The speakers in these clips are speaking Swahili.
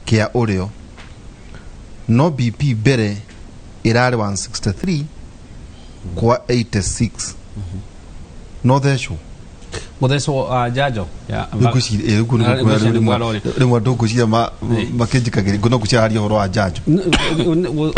kia ureo no BP bere irari 163 kwa 86 no thesho mutheco jajo ya ngushire rimwe ndugushire makijikagiri ngono gucari horo wa jajo.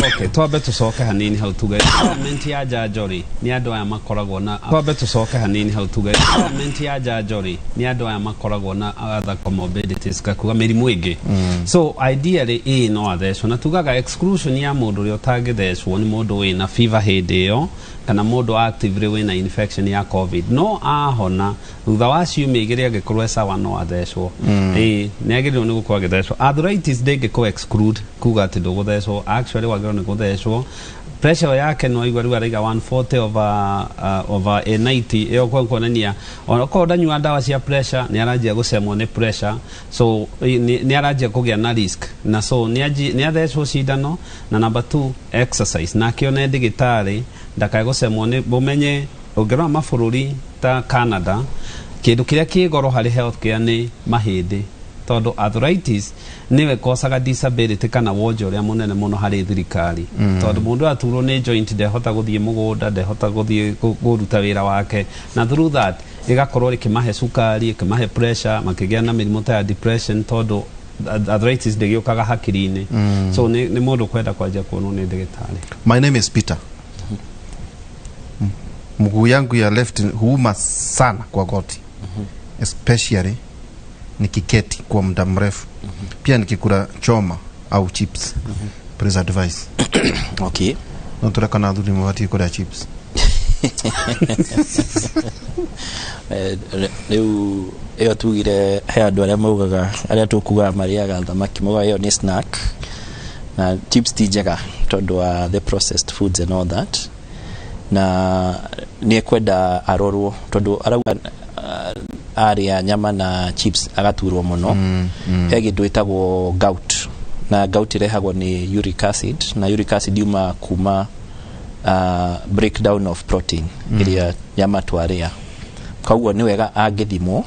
Okay, twabe tucoke hanini hau tuge element ya jajo ri ni andu aya makoragwo na twabe tucoke hanini hau tuge element ya jajo ri ni andu aya makoragwo na other comorbidities kakuga mirimu ingi. So ideally no atheco na tugaga exclusion ya mundu ri utangithecwo ni mundu wina fever hindi yo kana mundu actively wina infection ya covid no ahona thutha wa ciumia igiri agikorwo sawa no athecwo ni agirwo ni gukorwo agithecwo. Arthritis ndingĩkorwo exclude kuga ati ndũgũthecwo, actually wagĩrwo ni gũthecwo. Pressure yake no igwa riga 140 over a 90 iyo kwa kuonania onakorwo ndanyua ndawa cia pressure ni aranjia gucemwo ni pressure, so ni aranjia kugia na risk na so ni athecwo cindano. Na number 2 exercise na kione ndigitari ndakae gucemwo ni bumenye ungirwa mabũrũri ta Canada kindu kiria kigoro hari healthcare ni mahindi tondu arthritis niwe kosaga disability kana wonje uria munene muno hari thirikari tondu mundu aturwo ni joint ndehota guthie mugunda ndehota guthie guruta wira wake na through that igakorwo rikimahe sukari ikimahe pressure makigia na mirimu ta depression tondu arthritis ndigiokaga hakiri-ini. So ni mundu kwenda kwanja kuonwo ni ndigitari. My name is Peter. Mguu yangu ya left huuma sana kwa goti. Especially nikiketi kwa muda mrefu. Pia nikikula choma au chips. Please advice. Okay. Nataka na adhuri mwati kula chips. Leo eo tugire he andu aria maugaga aria tukuga mariaga thamaki muga iyo ni snack na chips ti njega tondu wa the processed foods and all that. Na ni kwenda arorwo tondu arauga aria nyama na chips agaturwo muno. He gindu itagwo gout na gout irehagwo ni uric acid na uric acid yuma kuma breakdown of protein iria nyama twaria. Koguo ni wega angithimo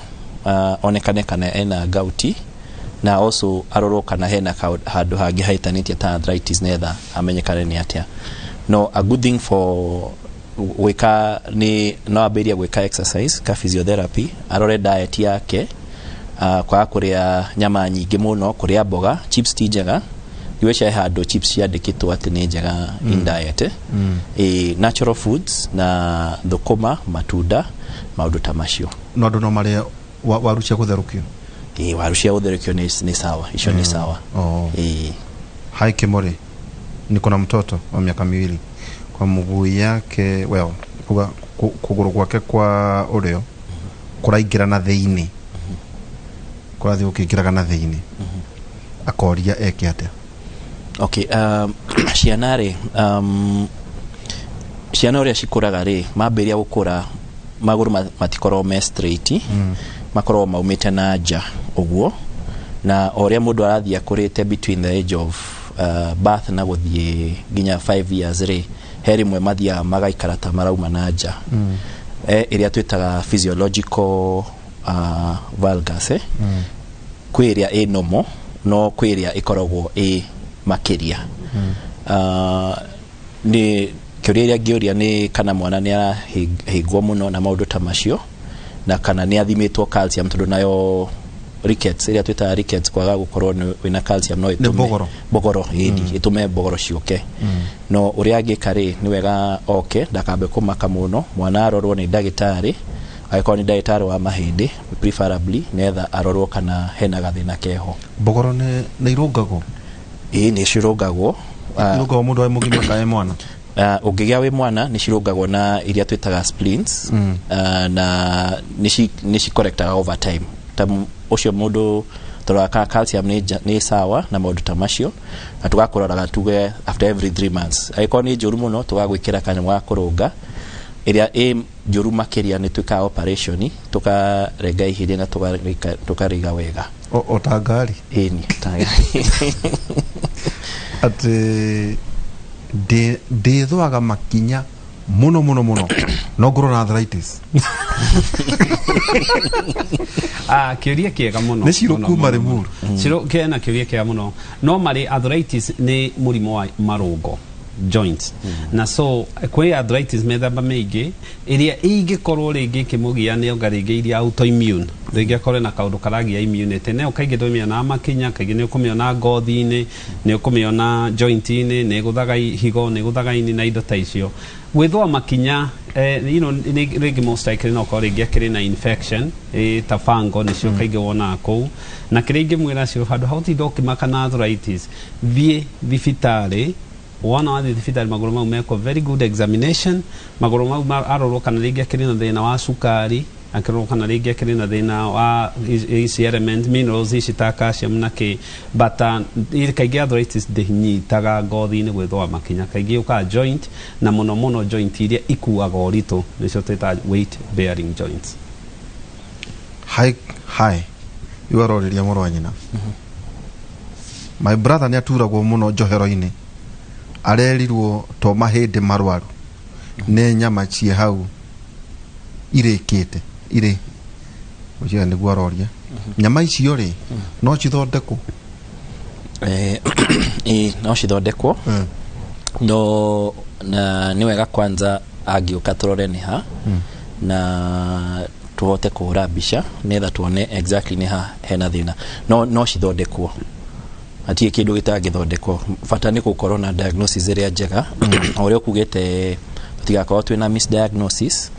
onekane kana ena gauti na also arorwo kana hena handu hangi haitanitie ta arthritis netha amenyekane ni atia. No, a good thing for weka ni no aberia weka exercise ka physiotherapy arore diet yake kwa kuria nyama nyingi muno kuria mboga chips ti njega iwesha hado chips yandikitwo ati ni njega in diet natural foods na thukuma matunda maundu ta macio no andu no mare waru cia gutherukio waru cia gutherukio ni sawa icio ni sawa. Hai KIMŨRĩ niko na mtoto wa miaka 2 kwa mguu yake kuguru gwake kwa ureo kuraingira na thiini kurathi ukikiraga na thiini akoria eke atia. Okay, cianare cianore cikuraga ri mambiria gukura maguru matikoro me straight makoro maumite na nja uguo na oria mundu arathia kurite between the age of birth na guthie ginya 5 years ri heri mwe mathia magaikara ta marauma na nja iria twitaga physiological valgus kwi iria e normal no kwi iria ikoragwo e makiria. Ni kiuria ngiuria ni kana mwana ni arahingwo muno na maundu ta macio na kana ni athimitwo calcium tondu nayo rickets iria twita rickets kwaga gukorwo wina calcium no itume bogoro itume bogoro ciuke. No uria angikari ni wega ndakambe kumaka muno mwana arorwo ni ndagitari aiko ni ndagitari wa mahindi preferably netha arorwo kana hena gathina keho. Bogoro ne irungagwo ni cirungagwo irungagwo mundu wa mugima kae mwana ugigia we mwana ni cirungagwo na iria twitaga splints na ni correctaga over time tam ucio mundu toraka calcium ni sawa na maundu ta macio na tugakuroraga tuge after every 3 months aiko ni njuru muno tugagwikira kanya wa kurunga iria njuru makiria ni twika operation tukarenga ihiria na tukariga wega otangari ni tangari ati de thwaga makinya muno no ngoro na arthritis kiuria kiega muno nĩ ciro kuma Limuru ciro kena kiuria kiega muno no mari arthritis ni mũrimũ wa marũngo joints na so kwĩ arthritis methemba mĩingĩ ĩrĩa ingĩkorwo rĩngĩ kĩmũgia nĩ ongarĩngĩ iria autoimmune rĩngĩ akorwo na kaũndũ karagia immunity nĩ kaingĩ ndũmĩona makinya kaingĩ nĩ ũkũmĩona ngothi-inĩ nĩ ũkũmĩona joint-inĩ nĩ gũthaga higo nĩ gũthaga ini na indo ta icio gwĩthũa makinya rĩngĩ most likely no korwo rĩngĩ akĩrĩ na infection ta fungal nĩcio kaingĩ wonaga kũu na kĩrĩa ingĩmwĩra cio handũ hautinda ũkĩmaka na arthritis thiĩ thibitarĩ wona wathi thibitarĩ magũrũ mau mekwo very good examination magũrũ mau arorwo kana rĩngĩ akĩrĩ na thĩna wa cukari akĩrorwo kana rĩngĩ akĩrĩ na thĩna wa ici element minerals ici ta calcium na kĩ but kaingĩ arthritis ndĩnyitaga ngothi-inĩ gwĩthũa makinya kaingĩ ũkaga joint na mũno mũno joint iria ikuaga ũritũ nĩcio twĩtaga weight bearing joints. Hi iwarorĩria mũrũ wa nyina my brother nĩ aturagwo mũno njohero-inĩ arerirwo to mahĩndĩ marwaru nĩ nyama ciĩ hau irĩkĩte irĩ ũcio nĩguo aroria nyama icio rĩ no cithondekwo no cithondekwo no na nĩ wega kwanza angĩũka tũrore nĩ ha na tuhote kũhũra mbica nĩgetha tuone exactly nĩ ha hena thĩna no cithondekwo hatirĩ kĩndũ gĩtangĩthondekwo bata nĩ gũkorwo na diagnosis ĩrĩa njega o ũrĩa ũkugĩte tũtigakorwo twĩna misdiagnosis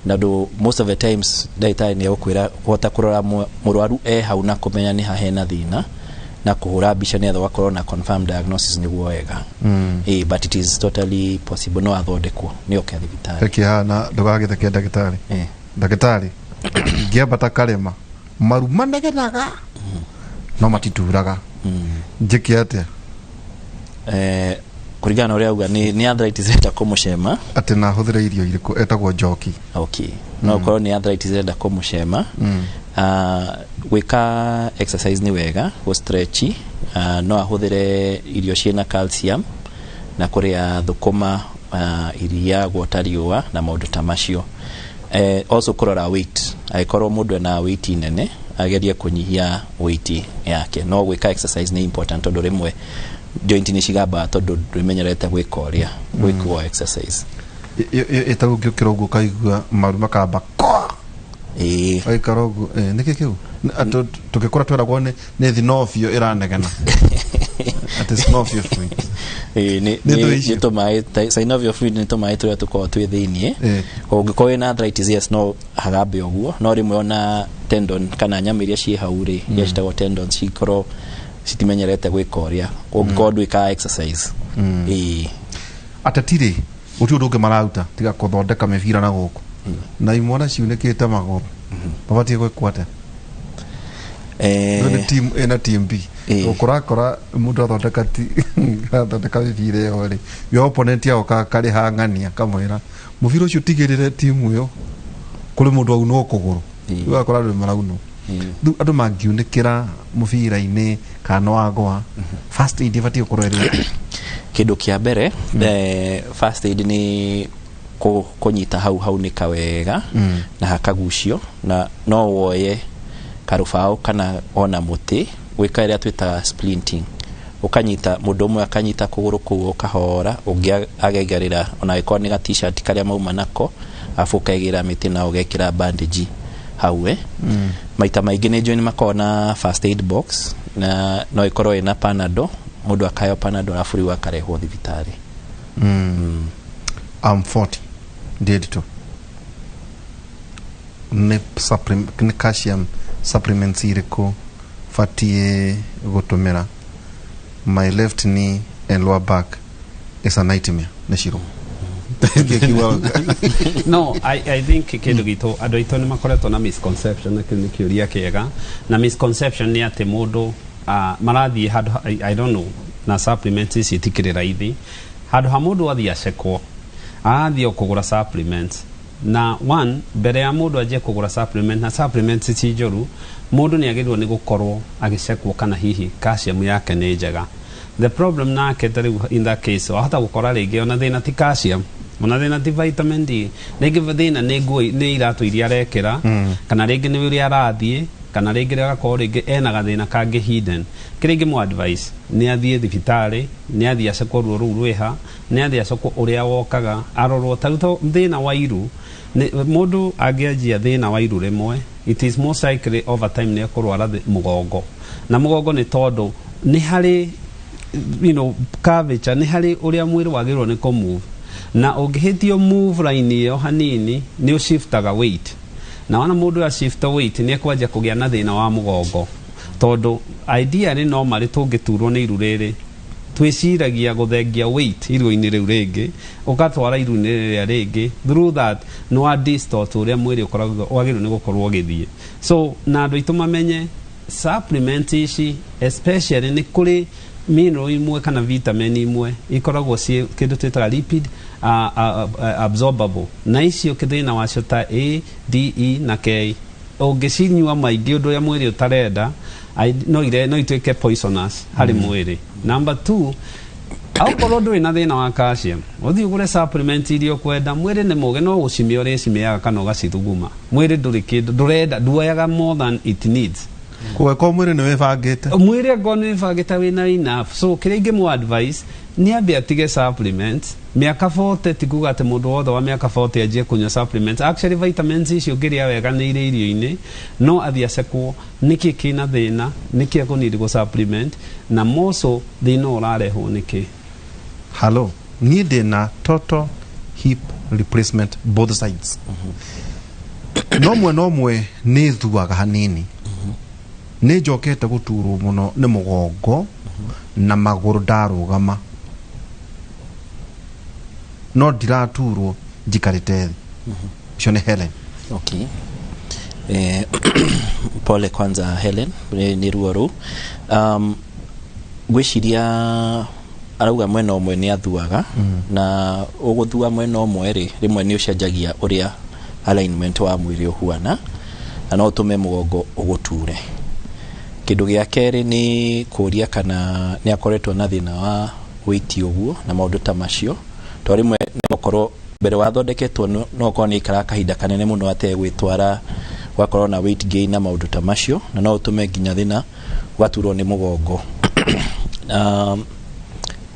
na most of the times ndagĩtarĩ nĩ egũkwĩra kũhota kũrora mũrwaru hau na kũmenya nĩ ha hena thĩna na kũhũra mbica nĩgetha ũgakorwo na confirmed diagnosis nĩguo wega but it is totally possible no athondekwo nĩ oke thibitarĩ kĩhana ndũgagĩtheke ndagĩtarĩ ndagĩtarĩ ngĩambata karema maru manegenaga no matituraga njĩke atĩa kũringana na ũrĩa auga nĩ arthritis ĩrenda kũmũcema atĩ na hũthĩre irio irĩkũ etagwo njoki no ũkorwo nĩ arthritis ĩrenda kũmũcema gwĩka exercise nĩ wega gũ-stretch no ahũthĩre irio ciĩna calcium na kũrĩa thũkũma iria guota riũa na maũndũ ta macio also kũrora weight angĩkorwo mũndũ ena weight nene agerie kũnyihia weight yake no gwĩka exercise nĩ important tondũ rĩmwe joint nĩ cigambaga tondũ ndũmenyerete gwĩka ũrĩa gwĩkwo exercise ĩtarũ ngĩũkĩra ũguo kaigua maru makamba aikara ũguo nĩkĩ kĩu tũgĩkora tweragwo nĩ thinobio ĩranegena atĩ synovial fluid nĩ tũmaĩ synovial fluid nĩ tũmaĩ tũrĩa tũkoragwo twĩ thĩiniĩ ũngĩkorwo wĩna arthritis yes no hagambe ũguo no rĩmwe ona tendon kana nyama iria ciĩ hau rĩ iria citagwo tendon cikorwo citimenyerete gwĩka ũrĩa ũngĩkorwo ndwĩkaga exercise atetirĩ ũti ũndũ ũngĩ mararuta tiga kũthondeka mĩbira na gũkũ na imwana ciunĩkĩte magũrũ mabatiĩ gwĩkwo atĩa nĩ team ĩna team B ũkũrakora mũndũ athondeka mĩbira ĩyo rĩ your opponent yao karĩ hang'ania kamwĩra mũbira ũcio tigĩrĩre timu ĩyo kũrĩ mũndũ aunwo kũgũrũ ũgakora andũ maraunwo rĩu andũ mangiunĩkĩra mũbira-inĩ kana wagwa first aid ĩbatiĩ gũkorwo ĩrĩ kĩndũ kĩa mbere first aid nĩ kũnyita hau nĩ kawega na hakagucio na no woye karũbaũ kana ona mũtĩ gwĩka ĩrĩa twĩtaga splinting ũkanyita mũndũ ũmwe akanyita kũgũrũ kũu ũkahora ũngĩ agegerera ona angĩkorwo nĩ ga-t-shirt karĩa mauma nako afu ũkaigĩra mĩtĩ na ũgekĩra bandage hau maita maingĩ nĩ njũĩ nĩ makoragwo na first aid box na no ĩkorwo ĩna panado mũndũ akaheo panado arabu rĩu akarehwo thibitarĩ. I'm 40 digital nĩ calcium supplements irĩkũ batiĩ gũtũmĩra? My left knee and lower back is a nightmare nĩ ciro no I think kĩndũ gitũ andũ aitũ nĩ makoretwo na misconception na kĩu nĩ kĩũria kĩega na misconception nĩ atĩ mũndũ marathiĩ handũ I don't know na supplements ici itikĩrĩ raithi handũ ha mũndũ athiĩ acekwo athiĩ kũgũra supplements na one mbere ya mũndũ anjie kũgũra supplement na supplements ici njũru mũndũ nĩ agĩrĩirwo nĩ gũkorwo agĩcekwo kana hihi calcium yake nĩ njega. The problem nake in that case wahota gũkora rĩngĩ ona thĩna ti calcium ona thina ti vitamin D rĩngĩ thĩna nĩ iratũ iria arekĩra kana rĩngĩ nĩ ũrĩa arathie kana rĩngĩ agakorwo rĩngĩ ena gathĩna kangĩ hidden kĩrĩa ingĩmũ advice nĩ athiĩ thibitarĩ nĩ athiĩ acekwo ruo rũu rwĩha nĩ athiĩ acekwo ũrĩa wokaga arorwo tarĩ thĩna wa iru mũndũ angĩanjia thĩna wa iru rĩmwe it is most likely over time nĩ ekũrwara mũgongo na mũgongo nĩ tondũ nĩ harĩ curvature nĩ harĩ ũrĩa mwĩrĩ wagĩrĩirwo nĩ kũmove na ũngĩhĩtio move line ĩyo hanini nĩ ũshiftaga weight na wana mũndũ ashifta weight nĩ ekwanjia kũgĩa na thĩna wa mũgongo tondũ ideally normally tũngĩturwo nĩ iru rĩrĩ twĩciragia gũthengia weight iru-inĩ rĩu rĩngĩ ũgatwara iru-inĩ rĩrĩa rĩngĩ through that no wa distort ũrĩa mwĩrĩ ũkoragwo wagĩrĩirwo nĩ gũkorwo ũgĩthiĩ so na andũ aitũ mamenye supplement ici especially nĩ kũrĩ mineral imwe kana vitamin imwe ikoragwo ciĩ kĩndũ twĩtaga lipid absorbable na icio kĩthĩna wacio ta A, D, E na K ũngĩcinyua maingĩ ũndũ ũrĩa mwĩrĩ ũtarenda no ituĩke poisonous harĩ mwĩrĩ. Number 2 akorwo ndũrĩ na thĩna wa calcium ũthiĩ ũgũre supplement iria ũkwenda mwĩrĩ nĩ mũge no gũcimĩa ũrĩcimĩaga kana ũgacithuguma mwĩrĩ ndũrĩ kĩndũ ndũrenda nduoyaga more than it needs kwa mwĩrĩ nĩ wĩbangĩte mwĩrĩ ngo nĩ wĩbangĩte wĩna enough so kĩrĩa ingĩmũ advice nĩ ambe atige supplement mĩaka 40 ti kuga atĩ mũndũ wothe wa mĩaka 40 anjie kũnyua supplements actually vitamins icio ngĩrĩa wega nĩ irĩ irio-inĩ no athiĩ acekwo nĩkĩ kĩna thĩna nĩkĩ ekũnidi gũ supplement na moco thĩna ũrarehwo nĩkĩ halo niĩ ndĩna total hip replacement both sides no mwe nĩ thuaga hanini nĩ njokete gũturwo mũno nĩ mũgongo na magũrũ ndarũgama no ndiraturwo njikarĩte thĩ cio nĩ Helen. Okay. Pole kwanza Helen nĩ ruo rũu gwĩciria arauga mwena ũmwe nĩ athuaga na ũgũthua mwena ũmwe rĩ rĩmwe nĩ ũcenjagia ũrĩa alignment wa mwĩrĩ ũhuana na no ũtũme mũgongo ũgũture. Kĩndũ gĩa kerĩ nĩ kũria kana nĩ akoretwo na thĩna wa weight ũguo na maũndũ ta macio to rĩmwe nĩ gũkorwo mbere wathondeketwo no ũkorwo nĩ ikara kahinda kanene mũno ategwĩtwara wakorwo na weight gain na maũndũ ta macio na no ũtũme nginya thĩna waturwo nĩ mũgongo.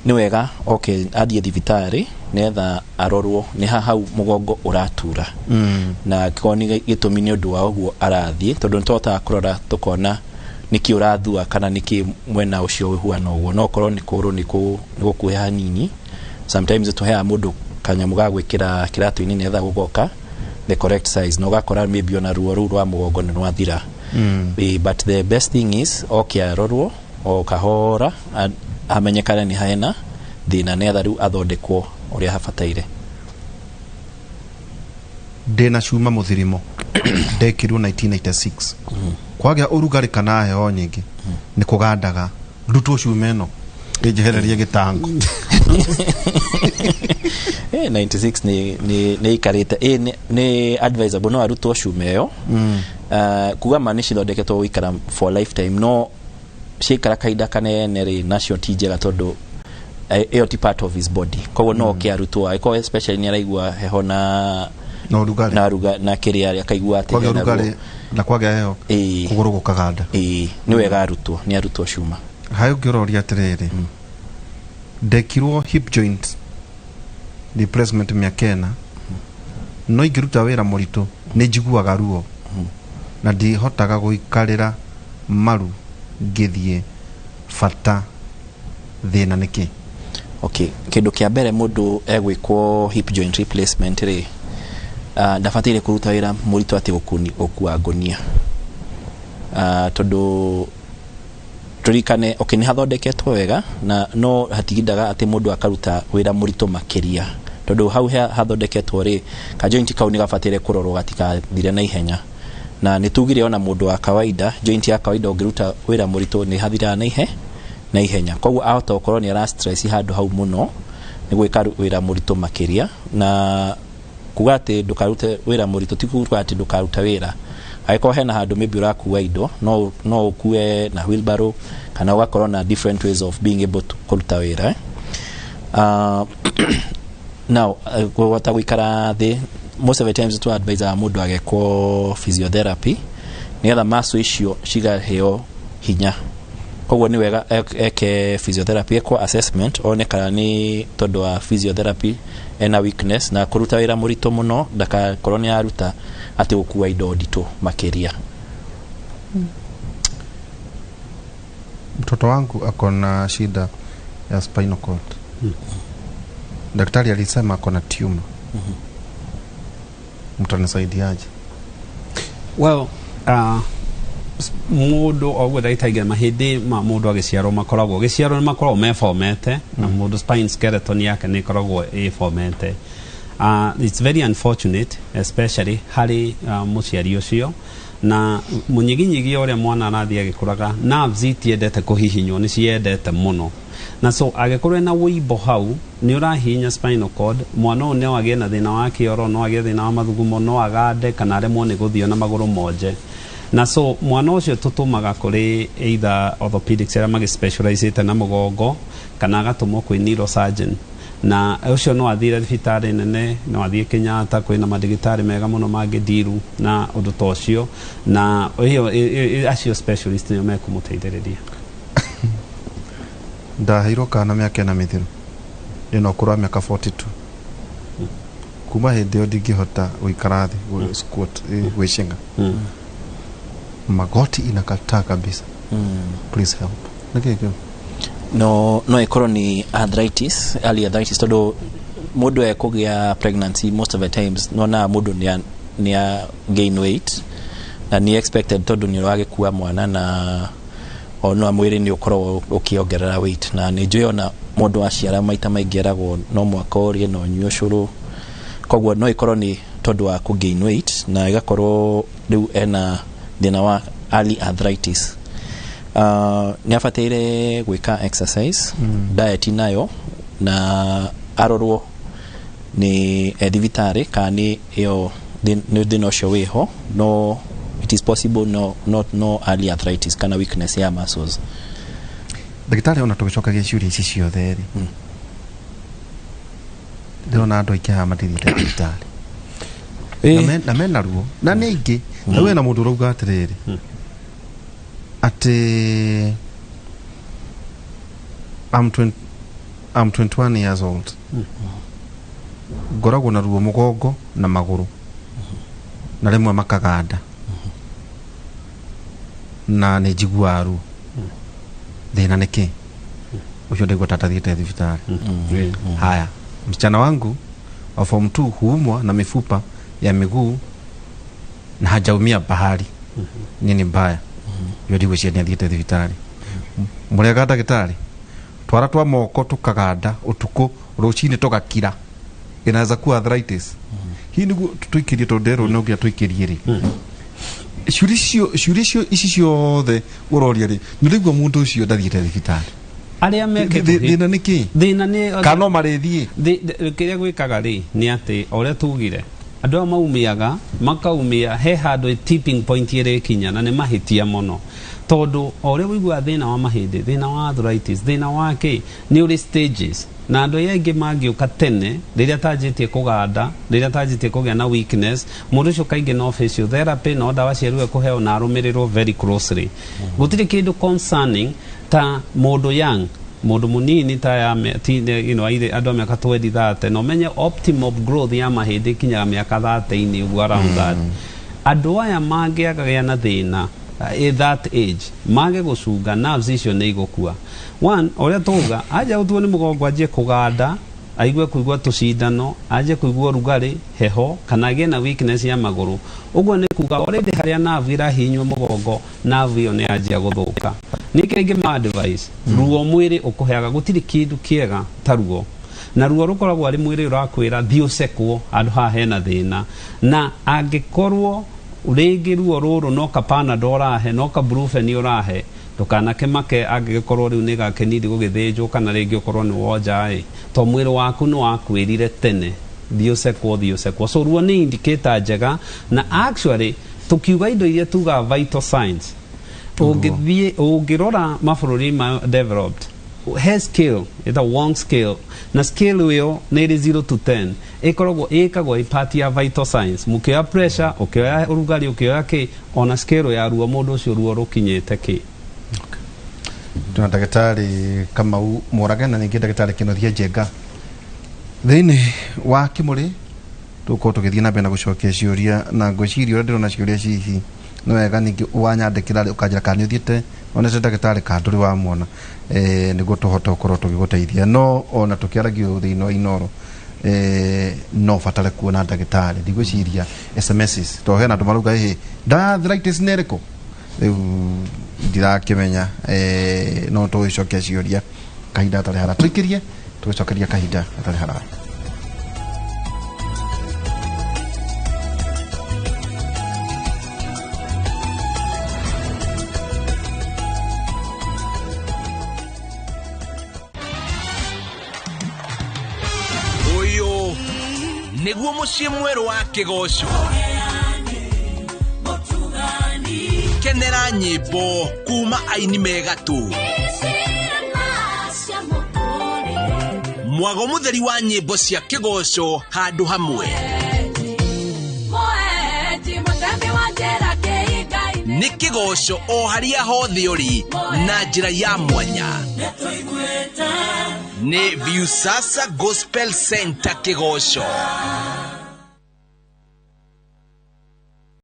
Nĩ wega okay athiĩ thibitarĩ nĩgetha arorwo nĩ hau mũgongo ũratura na kĩkorwo nĩ gĩtũmi nĩ ũndũ wa ũguo arathiĩ tondũ nĩtũhotaga kũrora tũkona nĩkĩ ũrathua kana nĩkĩ mwena ũcio ũhuana ũguo no korwo nĩ kũrũ nĩ gũkuoya hanini sometimes tũheaga mũndũ kanyamũ ga gwĩkĩra kĩratũ-inĩ nĩgetha gũgoka the correct size na ũgakora maybe ona ruo rũu rwa mũgongo nĩ rwathira. But the best thing is okay arorwo o kahora amenyekane nĩ hena thĩna nĩgetha rĩu athondekwo ũrĩa habataire. Ndĩna cuma mũthirimo ndekirwo 1996 kwagĩa ũrugarĩ kana heho nyingĩ nĩ kũgandaga rutwo cuma ĩno ĩnjehererie gĩtango 96 nĩ ikarĩte nĩ advisable no arutwo cuma ĩyo kuga ma nĩ cithondeketwo gũikara for lifetime no ciikara kahinda kanene rĩ nacio ti njega tondũ ĩyo ti part of his body koguo no arutwo aiko especially nĩ araigua heho na ruga na kĩrĩa akaigua atĩ kwagĩa rugarĩ na kwagĩa heho kũgũrũ gũkaganda nĩ wega arutwo nĩ arutwo cuma. Hayo ngĩroria atĩrĩrĩ ndekirwo hip joint replacement mĩaka no ingĩruta wĩra mũritũ nĩ njiguaga ruo na ndihotaga gũikarĩra maru ngĩthiĩ bata thĩna nĩkĩ. Okay kĩndũ kĩa mbere mũndũ egwĩkwo hip joint replacement rĩ ndabataire kũruta wĩra mũritũ atĩ gũkua ngonia tondũ turikane okay nĩ hathondeketwo wega na no hatigindaga atĩ mũndũ akaruta wĩra mũritũ makĩria tondũ hau hathondeketwo rĩ ka joint kau nĩ gabataire kũrorwo gatikathire na ihenya na nĩ tugire ona mũndũ wa kawaida joint ya kawaida ũngĩruta wĩra mũritũ nĩ hathiraga na ihenya koguo ahota gũkorwo nĩ ara stress handũ hau mũno nĩ gwĩka wĩra mũritũ makĩria na kuga atĩ ndũkarute wĩra mũritũ ti kuga atĩ ndũkaruta wĩra aiko hena handũ maybe ũrakua indo no ukue na wheelbarrow kana ugakorwo na different ways of being able to kũruta wĩra now wata gwikara thi most of the times to advise mundu agekwo physiotherapy nigetha maso icio cigaheo hinya koguo ni wega eke physiotherapy ekwo assessment onekana ni tondu wa physiotherapy ena weakness na kuruta wira murito muno ndakakorwo ni aruta ati gukua indo ndito makiria. Mtoto wangu akona shida ya spinal cord. Daktari alisema akona tumor. Mtanisaidiaje? Well, mundu ogwe daitaiga mahindi ma mundu agiciarwo makoragwo giciarwo ni makoragwo meformete na mundu spine skeleton yake ni koragwo formete. It's very unfortunate, especially hari muciari ucio na munyiginyigi uria mwana arathia gikuraga nerves itiendete kuhihinywo ni ciendete muno na so agikorwo na wibo hau ni urahinya spinal cord mwana no agie na thina wa kioro no agie thina wa mathugumo no agande kana remwo ni guthio na maguru monje na so mwana ucio tutumaga kuri either orthopedics era magi specialized na mugongo kana agatumwo kwi neurosurgeon na ucio no athire thibitari nene no athie Kenyatta kwina madigitari mega muno mangidiru na undu tocio na hiyo acio specialist ni mekumuteithiriria. Ndahiro kana miaka na mithiru ndino kurwa miaka 42 kuma hindi ndingihota guikara thi squat gwishinga magoti inakataa kabisa. Please help. Nakeke no ikorwo ni arthritis, early arthritis todo mundu ekugia pregnancy most of the times no na mundu ni gain weight na ni expected todo ni wagekua mwana na ono mwiri ni ukorwo ukiongerera weight na ni njuyo na mundu aciara maita maingiragwo no mwaka uri no nyucuru koguo no ikorwo ni todo wa ku gain weight na igakorwo riu ena thina wa early arthritis. Ni afatire gwika exercise diet nayo na arorwo ni edivitare kani yo no show weho no it is possible no early arthritis kana weakness ya muscles. Daktari ona tugicokagia ciuria ici ciothe ri ndona andu aingĩ matirite daktari na mena ruo na nĩ ingĩ na we na mũndũ rauga atiriri ati I'm 21 years old. Ngoragwo na ruo mugongo na maguru na rimwe makaganda na nĩ njigua ruo thina niki ucio ndigwa tatathiete thibitari. Haya, msichana wangu wa form 2 huumwa na mifupa ya miguu na hajaumia bahari. Nini mbaya? Yo ndigwa cia thiete thibitari. Murega daktari twara twa moko tukaganda utuko rucini tugakira inaweza kuwa arthritis. Hii niguo tuikirie tondero no ngia tuikirie ri shurisho ici ciothe uroria ri ndigwa mundu ucio ndathiete thibitari aria meke thina niki thina ni kano marithie kiria gwikaga ri ni ati oria tugire andu maumiaga makaumia he handu tipping point ire kinya na ni mahitia muno tondu oria wigua thina wa mahindi thina wa arthritis thina wa ki ni uri stages na andu yengi mangiuka tene riria tajitie kuganda riria tajitie kugia na weakness mundu ucio kaingi no physiotherapy no dawa ciaruwe kuheo na arumirirwo very closely gutiri kindu concerning ta mundu young mundu munini ta ya ile andu miaka 20 no menye optimal growth ya mahindi kinya miaka 30 ugu around that andu aya mangiaga na thina at that age mage gucunga nerves icio ni igukua one oria tuga aja utuo ni mugongo ajie kuganda aigwe kuigwa tucindano aje kuigwa rugari heho kana gie na weakness ya maguru uguo ni kuga already haria nerve irahinywo mugongo nerve iyo ni ajia guthuka nikingi ma advice ruo mwiri ukuheaga gutiri kindu kiega ta ruo na ruo rukoragwo ari mwiri urakwira thiucekwo andu ha hena thina na angikorwo urigi ruo ruru no kapanadol urahe no ka brufen urahe ndukanake make angikorwo riu niga kenidi gugithinjwo kana ringi ukorwo ni wonja to mwiri waku no wakwirire tene thiucekwo so ruo ni indicator njega na actually tukiuga indo iria tuga vital signs ungirora mabururi ma developed he scale ita Wong scale na scale iyo ni 0 to 10 ikoragwo ikagwo ipati ya vital signs mukioya pressure ukioya urugari ukioya ki ona scale ya ruo mundu ucio ruo rukinyite ki tuna ndagitari Kamau Mũrage na ningi ndagitari Kĩnothia Njenga thĩinĩ wa Kĩmũrĩ tuko tugithie na mbere na gucokia ciuria na ngwiciria uri ndirona ciuria cihi no wega ningi wanyandikira ukanjira kana uthiite onete ndagitari ka nduri wa muona niguo tuhota ukorwo tugiguteithia no ona tukiaragio thĩinĩ wa Inoro no fatale kuona ndagitari ndigwiciria SMSs to hena andu maruga hihi arthritis neriko ndirakimenya no tugicokia ciuria kahinda atari hara tuikirie tugicokeria kahinda atari hara niguo mucii mweru wa Kigoco kenera nyimbo kuma aini megatu mwago mutheri wa nyimbo cia Kigoco handu hamwe ni Kigoco o haria hothe uri na njira ya mwanya ni Viusasa Gospel Center Kigoco